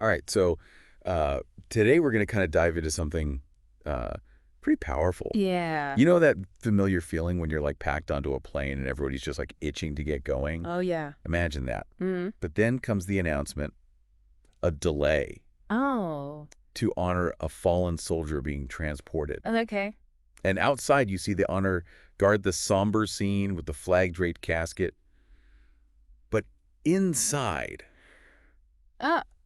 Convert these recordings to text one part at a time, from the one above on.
All right, so today we're going to kind of dive into something pretty powerful. Yeah. You know that familiar feeling when you're like packed onto a plane and everybody's just like itching to get going? Oh, yeah. Imagine that. Mm. But then comes the announcement, a delay Oh. to honor a fallen soldier being transported. Okay. And outside you see the honor guard the somber scene with the flag-draped casket. But inside,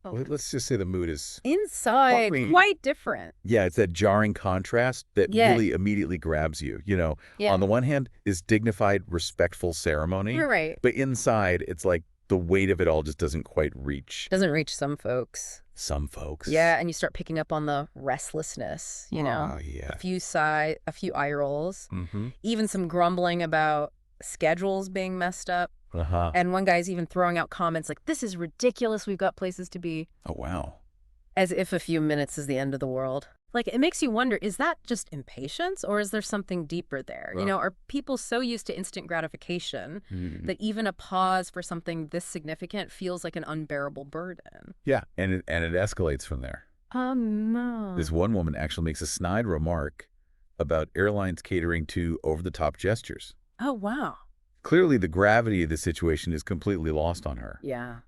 Oh. well, let's just say the mood is Inside, fucking- quite different. Yeah, it's that jarring contrast that Yeah. really immediately grabs you. Yeah. On the one hand, is dignified, respectful ceremony. You're right. But inside, it's like the weight of it all just doesn't quite reach Doesn't reach some folks. some folks. Yeah, and you start picking up on the restlessness, Oh, yeah. a few eye rolls, Mm-hmm. even some grumbling about schedules being messed up. Uh-huh. And one guy's even throwing out comments like, "This is ridiculous. We've got places to be." Oh, wow. As if a few minutes is the end of the world. Like, it makes you wonder, is that just impatience or is there something deeper there? Well- Are people so used to instant gratification Mhm. that even a pause for something this significant feels like an unbearable burden? Yeah, and it escalates from there. No. This one woman actually makes a snide remark about airlines catering to over-the-top gestures. Oh, wow. Clearly, the gravity of the situation is completely lost on her. Yeah,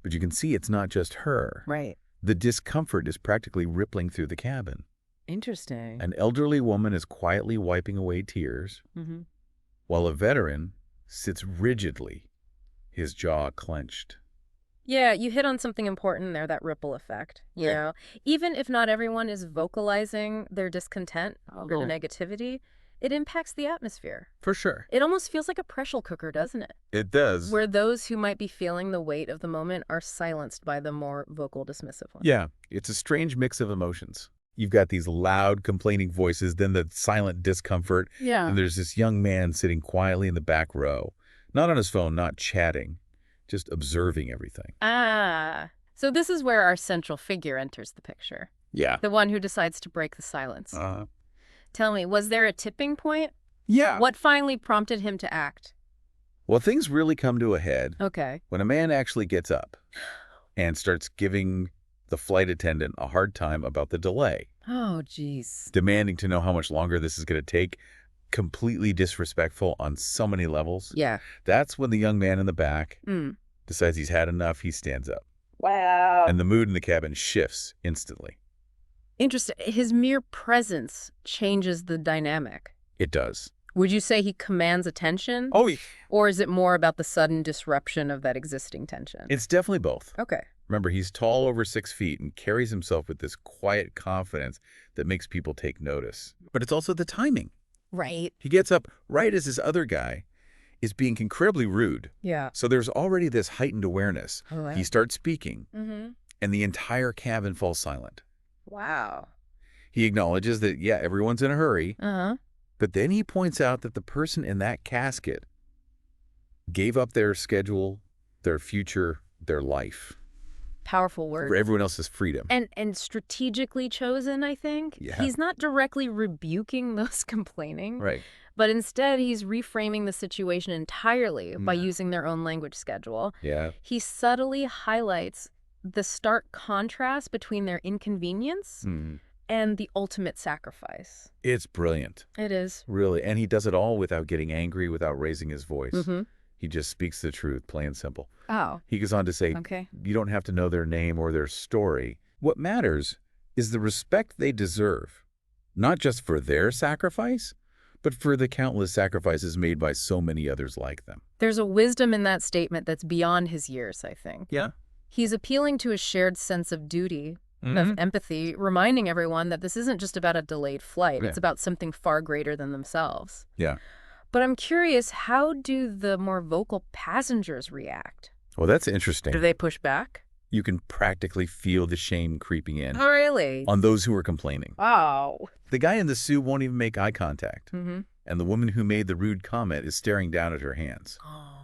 But you can see it's not just her. right. The discomfort is practically rippling through the cabin. Interesting. An elderly woman is quietly wiping away tears, Mm-hmm. while a veteran sits rigidly, his jaw clenched. Yeah, you hit on something important there, that ripple effect. You Yeah. know, even if not everyone is vocalizing their discontent or Oh. negativity, it impacts the atmosphere. For sure. It almost feels like a pressure cooker, doesn't it? It does. Where those who might be feeling the weight of the moment are silenced by the more vocal, dismissive ones. Yeah, it's a strange mix of emotions. You've got these loud, complaining voices, then the silent discomfort, Yeah. and there's this young man sitting quietly in the back row, not on his phone, not chatting, just observing everything. So this is where our central figure enters the picture. Yeah. The one who decides to break the silence. Tell me, was there a tipping point? Yeah. What finally prompted him to act? Well, things really come to a head Okay. when a man actually gets up and starts giving the flight attendant a hard time about the delay, Oh, jeez. demanding to know how much longer this is going to take, completely disrespectful on so many levels. Yeah. That's when the young man in the back Mm. decides he's had enough. He stands up, Wow. and the mood in the cabin shifts instantly. Interesting. His mere presence changes the dynamic. It does. Would you say he commands attention? Oh, Or is it more about the sudden disruption of that existing tension? it's definitely both. Okay. Remember, he's tall over 6 feet and carries himself with this quiet confidence that makes people take notice. But it's also the timing. Right. He gets up right as this other guy is being incredibly rude. Yeah. So there's already this heightened awareness. Oh, wow. He starts speaking, Mm-hmm. and the entire cabin falls silent. Wow. He acknowledges that, yeah, everyone's in a hurry, Uh-huh. but then he points out that the person in that casket gave up their schedule, their future, their life Powerful word. for everyone else's freedom. And strategically chosen, I think. Yeah. He's not directly rebuking those complaining, Right. but instead he's reframing the situation entirely by Yeah. using their own language schedule. Yeah. He subtly highlights the stark contrast between their inconvenience and the ultimate sacrifice. It's brilliant. It is. Really. And he does it all without getting angry, without raising his voice. Mm-hmm. He just speaks the truth, plain and simple. Oh, He goes on to say, okay. you don't have to know their name or their story. What matters is the respect they deserve, not just for their sacrifice, but for the countless sacrifices made by so many others like them. There's a wisdom in that statement that's beyond his years, I think. Yeah. He's appealing to a shared sense of duty, of empathy, reminding everyone that this isn't just about a delayed flight. Yeah. It's about something far greater than themselves. Yeah. But I'm curious, how do the more vocal passengers react? Well, that's interesting. Do they push back? You can practically feel the shame creeping in Oh, really? on those who are complaining. Oh. The guy in the suit won't even make eye contact, Mm-hmm. and the woman who made the rude comment is staring down at her hands. Oh,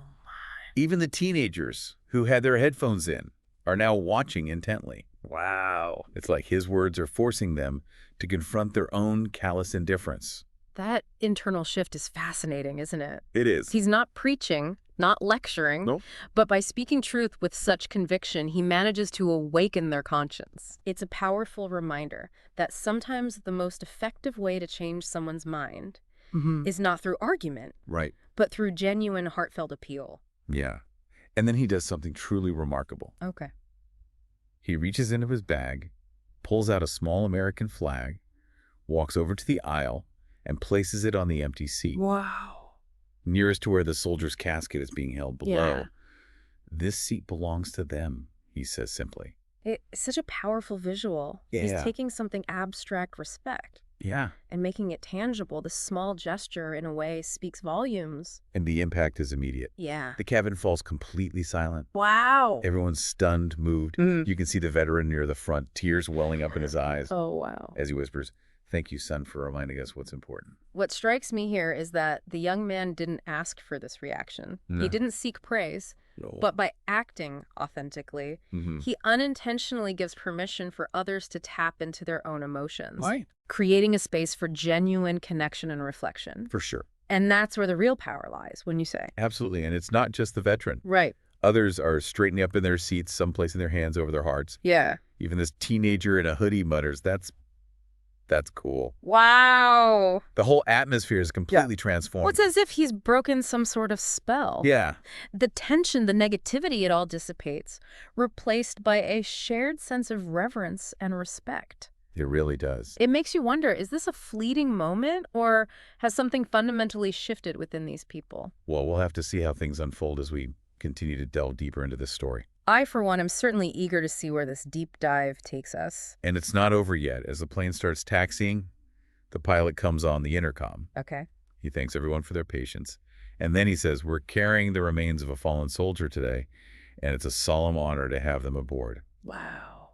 Even the teenagers who had their headphones in are now watching intently. Wow. It's like his words are forcing them to confront their own callous indifference. that internal shift is fascinating, isn't it? It is. He's not preaching, not lecturing, No. but by speaking truth with such conviction, he manages to awaken their conscience. It's a powerful reminder that sometimes the most effective way to change someone's mind is not through argument, Right. but through genuine, heartfelt appeal. Yeah. And then he does something truly remarkable. Okay. He reaches into his bag, pulls out a small American flag, walks over to the aisle, and places it on the empty seat, Wow. nearest to where the soldier's casket is being held below. Yeah. This seat belongs to them, he says simply. It's such a powerful visual. He's Yeah. taking something abstract, respect, Yeah. and making it tangible. This small gesture, in a way, speaks volumes. And the impact is immediate. Yeah. The cabin falls completely silent. Wow. Everyone's stunned, moved. Mm. You can see the veteran near the front, tears welling up in his eyes, Oh, wow. as he whispers, "Thank you, son, for reminding us what's important." What strikes me here is that the young man didn't ask for this reaction. No. He didn't seek praise, No. but by acting authentically, he unintentionally gives permission for others to tap into their own emotions, Right. creating a space for genuine connection and reflection. For sure. And that's where the real power lies, wouldn't you say? Absolutely. And it's not just the veteran. Right. Others are straightening up in their seats, some placing their hands over their hearts. Yeah. Even this teenager in a hoodie mutters, that's cool. Wow. The whole atmosphere is completely transformed. Well, it's as if he's broken some sort of spell. Yeah. The tension, the negativity, it all dissipates, replaced by a shared sense of reverence and respect. It really does. It makes you wonder, is this a fleeting moment, or has something fundamentally shifted within these people? Well, we'll have to see how things unfold as we continue to delve deeper into this story. I, for one, am certainly eager to see where this deep dive takes us. And it's not over yet. As the plane starts taxiing, the pilot comes on the intercom. Okay. He thanks everyone for their patience. And then he says, "We're carrying the remains of a fallen soldier today, and it's a solemn honor to have them aboard. Wow.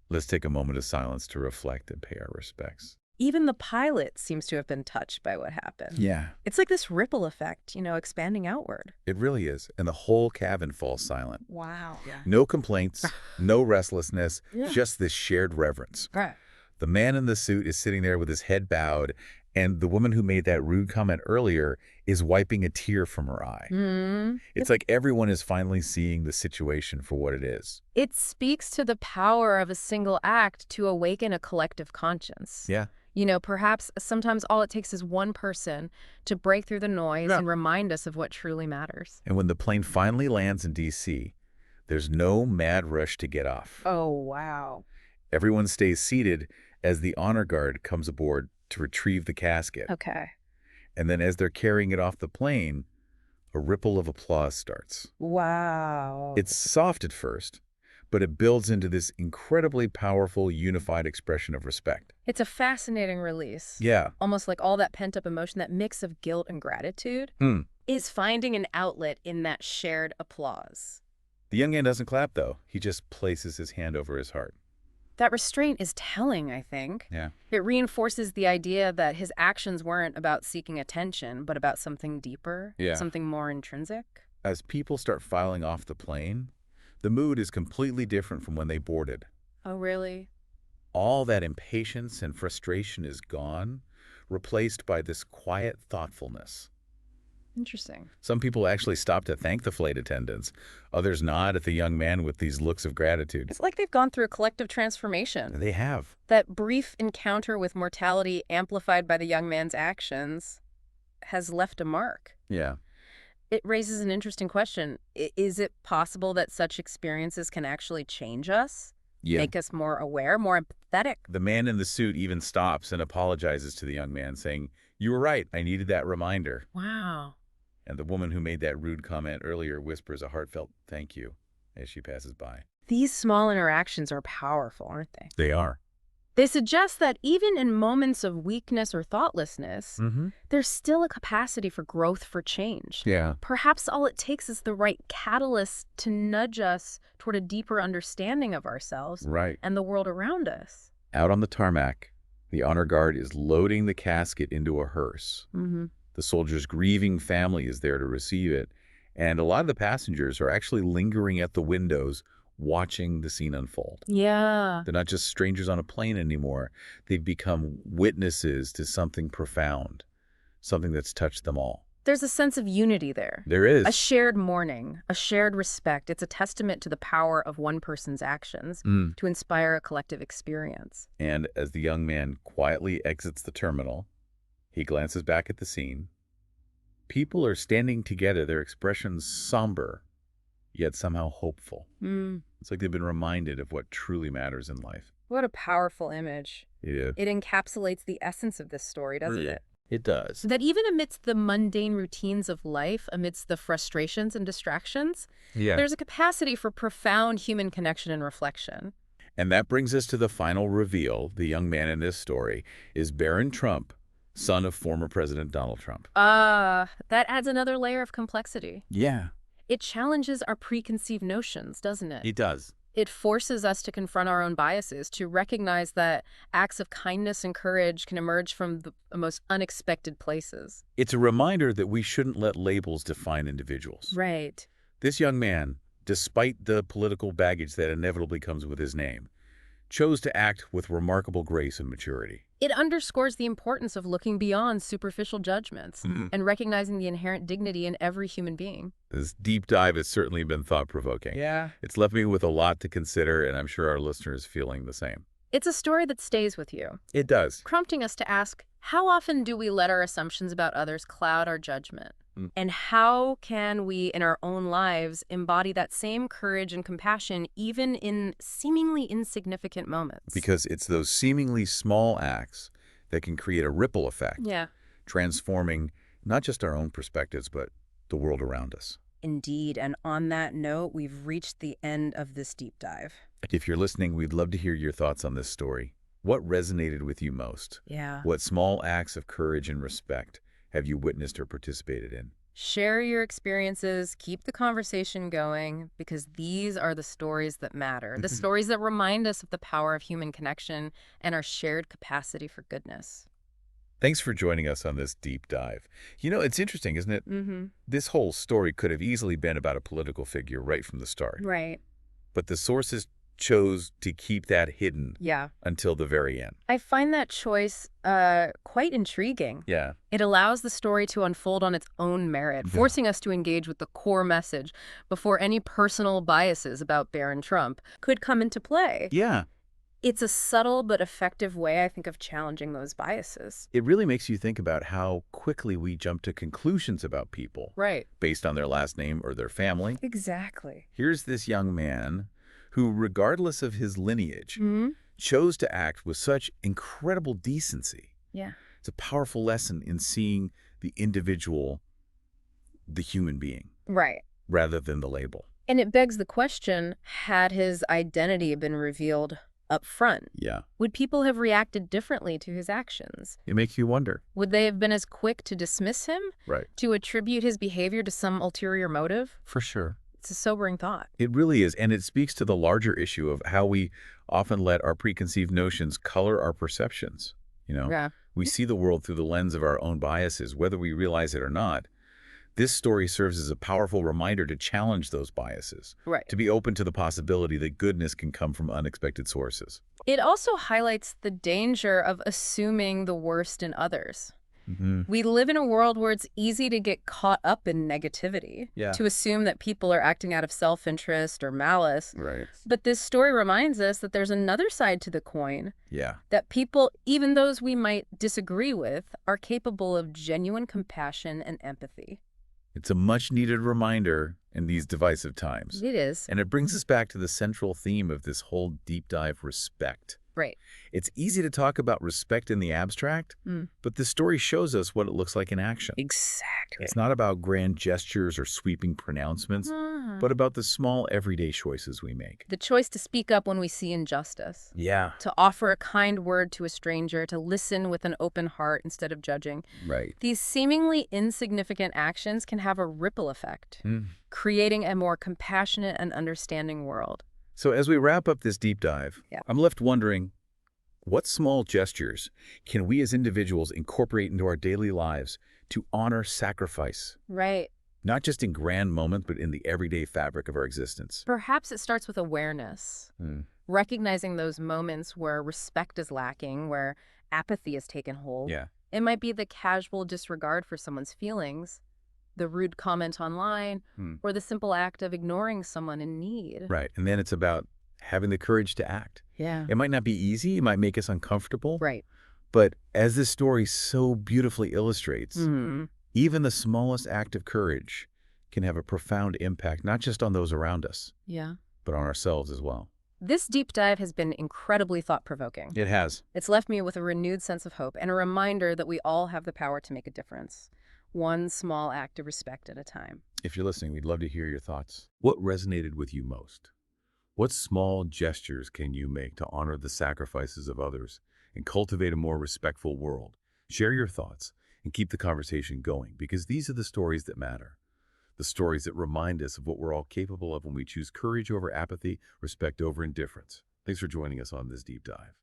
Let's take a moment of silence to reflect and pay our respects." Even the pilot seems to have been touched by what happened. Yeah. It's like this ripple effect, expanding outward. It really is. And the whole cabin falls silent. Wow. Yeah. No complaints, no restlessness, Yeah. just this shared reverence. Right. The man in the suit is sitting there with his head bowed, and the woman who made that rude comment earlier is wiping a tear from her eye. It's like everyone is finally seeing the situation for what it is. It speaks to the power of a single act to awaken a collective conscience. Yeah. Perhaps sometimes all it takes is one person to break through the noise Yeah. and remind us of what truly matters. And when the plane finally lands in D.C., there's no mad rush to get off. Oh, wow. Everyone stays seated as the honor guard comes aboard to retrieve the casket. Okay. And then as they're carrying it off the plane, a ripple of applause starts. Wow. It's soft at first, but it builds into this incredibly powerful, unified expression of respect. It's a fascinating release. Yeah. Almost like all that pent-up emotion, that mix of guilt and gratitude, is finding an outlet in that shared applause. The young man doesn't clap, though. He just places his hand over his heart. That restraint is telling, I think. Yeah. It reinforces the idea that his actions weren't about seeking attention, but about something deeper, Yeah. something more intrinsic. As people start filing off the plane, the mood is completely different from when they boarded. Oh, really? All that impatience and frustration is gone, replaced by this quiet thoughtfulness. Interesting. Some people actually stop to thank the flight attendants. Others nod at the young man with these looks of gratitude. It's like they've gone through a collective transformation. They have. That brief encounter with mortality amplified by the young man's actions has left a mark. Yeah. It raises an interesting question. Is it possible that such experiences can actually change us? Yeah. Make us more aware, more empathetic? The man in the suit even stops and apologizes to the young man, saying, "You were right. I needed that reminder." Wow. And the woman who made that rude comment earlier whispers a heartfelt thank you as she passes by. These small interactions are powerful, aren't they? They are. They suggest that even in moments of weakness or thoughtlessness, there's still a capacity for growth, for change. Yeah. Perhaps all it takes is the right catalyst to nudge us toward a deeper understanding of ourselves Right. and the world around us. Out on the tarmac, the honor guard is loading the casket into a hearse. The soldier's grieving family is there to receive it, and a lot of the passengers are actually lingering at the windows watching the scene unfold. Yeah. They're not just strangers on a plane anymore. They've become witnesses to something profound, something that's touched them all. There's a sense of unity there. There A is. shared mourning, a shared respect. It's a testament to the power of one person's actions to inspire a collective experience. And as the young man quietly exits the terminal, he glances back at the scene. People are standing together, their expressions somber, yet somehow hopeful. It's like they've been reminded of what truly matters in life. What a powerful image. Yeah. It encapsulates the essence of this story, doesn't it? It does. That even amidst the mundane routines of life, amidst the frustrations and distractions, Yeah. there's a capacity for profound human connection and reflection. And that brings us to the final reveal. The young man in this story is Barron Trump, son of former President Donald Trump. That adds another layer of complexity. Yeah. It challenges our preconceived notions, doesn't it? It does. It forces us to confront our own biases, to recognize that acts of kindness and courage can emerge from the most unexpected places. It's a reminder that we shouldn't let labels define individuals. Right. This young man, despite the political baggage that inevitably comes with his name, chose to act with remarkable grace and maturity. It underscores the importance of looking beyond superficial judgments and recognizing the inherent dignity in every human being. This deep dive has certainly been thought-provoking. Yeah. It's left me with a lot to consider, and I'm sure our listeners feeling the same. It's a story that stays with you, It does. prompting us to ask, how often do we let our assumptions about others cloud our judgment? And how can we, in our own lives, embody that same courage and compassion even in seemingly insignificant moments? Because it's those seemingly small acts that can create a ripple effect, Yeah. transforming not just our own perspectives, but the world around us. Indeed, and on that note, we've reached the end of this deep dive. If you're listening, we'd love to hear your thoughts on this story. What resonated with you most? Yeah. What small acts of courage and respect have you witnessed or participated in? Share your experiences, keep the conversation going, because these are the stories that matter, the stories that remind us of the power of human connection and our shared capacity for goodness. Thanks for joining us on this deep dive. You know, it's interesting, isn't it? This whole story could have easily been about a political figure right from the start. Right. But the sources chose to keep that hidden Yeah. until the very end. I find that choice quite intriguing. Yeah. It allows the story to unfold on its own merit, forcing us to engage with the core message before any personal biases about Barron Trump could come into play. Yeah. It's a subtle but effective way, I think, of challenging those biases. It really makes you think about how quickly we jump to conclusions about people Right. based on their last name or their family. Exactly. Here's this young man who, regardless of his lineage, chose to act with such incredible decency. Yeah. It's a powerful lesson in seeing the individual, the human being, Right. rather than the label. And it begs the question, had his identity been revealed up front, Yeah. would people have reacted differently to his actions? It makes you wonder. Would they have been as quick to dismiss him, Right. to attribute his behavior to some ulterior motive? For sure. It's a sobering thought. It really is, and it speaks to the larger issue of how we often let our preconceived notions color our perceptions. You know, Yeah. we see the world through the lens of our own biases, whether we realize it or not. This story serves as a powerful reminder to challenge those biases, Right. to be open to the possibility that goodness can come from unexpected sources. It also highlights the danger of assuming the worst in others. We live in a world where it's easy to get caught up in negativity, Yeah. to assume that people are acting out of self-interest or malice. Right. But this story reminds us that there's another side to the coin, Yeah. that people, even those we might disagree with, are capable of genuine compassion and empathy. It's a much-needed reminder in these divisive times. It is. And it brings us back to the central theme of this whole deep dive, respect. Right. It's easy to talk about respect in the abstract, but this story shows us what it looks like in action. Exactly. It's not about grand gestures or sweeping pronouncements, but about the small everyday choices we make. The choice to speak up when we see injustice, Yeah. to offer a kind word to a stranger, to listen with an open heart instead of judging. Right. These seemingly insignificant actions can have a ripple effect, creating a more compassionate and understanding world. So as we wrap up this deep dive, Yeah. I'm left wondering, what small gestures can we as individuals incorporate into our daily lives to honor sacrifice? Right. Not just in grand moments, but in the everyday fabric of our existence. Perhaps it starts with awareness, recognizing those moments where respect is lacking, where apathy has taken hold. Yeah. It might be the casual disregard for someone's feelings, the rude comment online, Hmm. or the simple act of ignoring someone in need. Right. And then it's about having the courage to act. Yeah. It might not be easy. It might make us uncomfortable. Right. But as this story so beautifully illustrates, Hmm. even the smallest act of courage can have a profound impact, not just on those around us, Yeah. but on ourselves as well. This deep dive has been incredibly thought-provoking. It has. It's left me with a renewed sense of hope and a reminder that we all have the power to make a difference, one small act of respect at a time. If you're listening, we'd love to hear your thoughts. What resonated with you most? What small gestures can you make to honor the sacrifices of others and cultivate a more respectful world? Share your thoughts and keep the conversation going, because these are the stories that matter. The stories that remind us of what we're all capable of when we choose courage over apathy, respect over indifference. Thanks for joining us on this deep dive.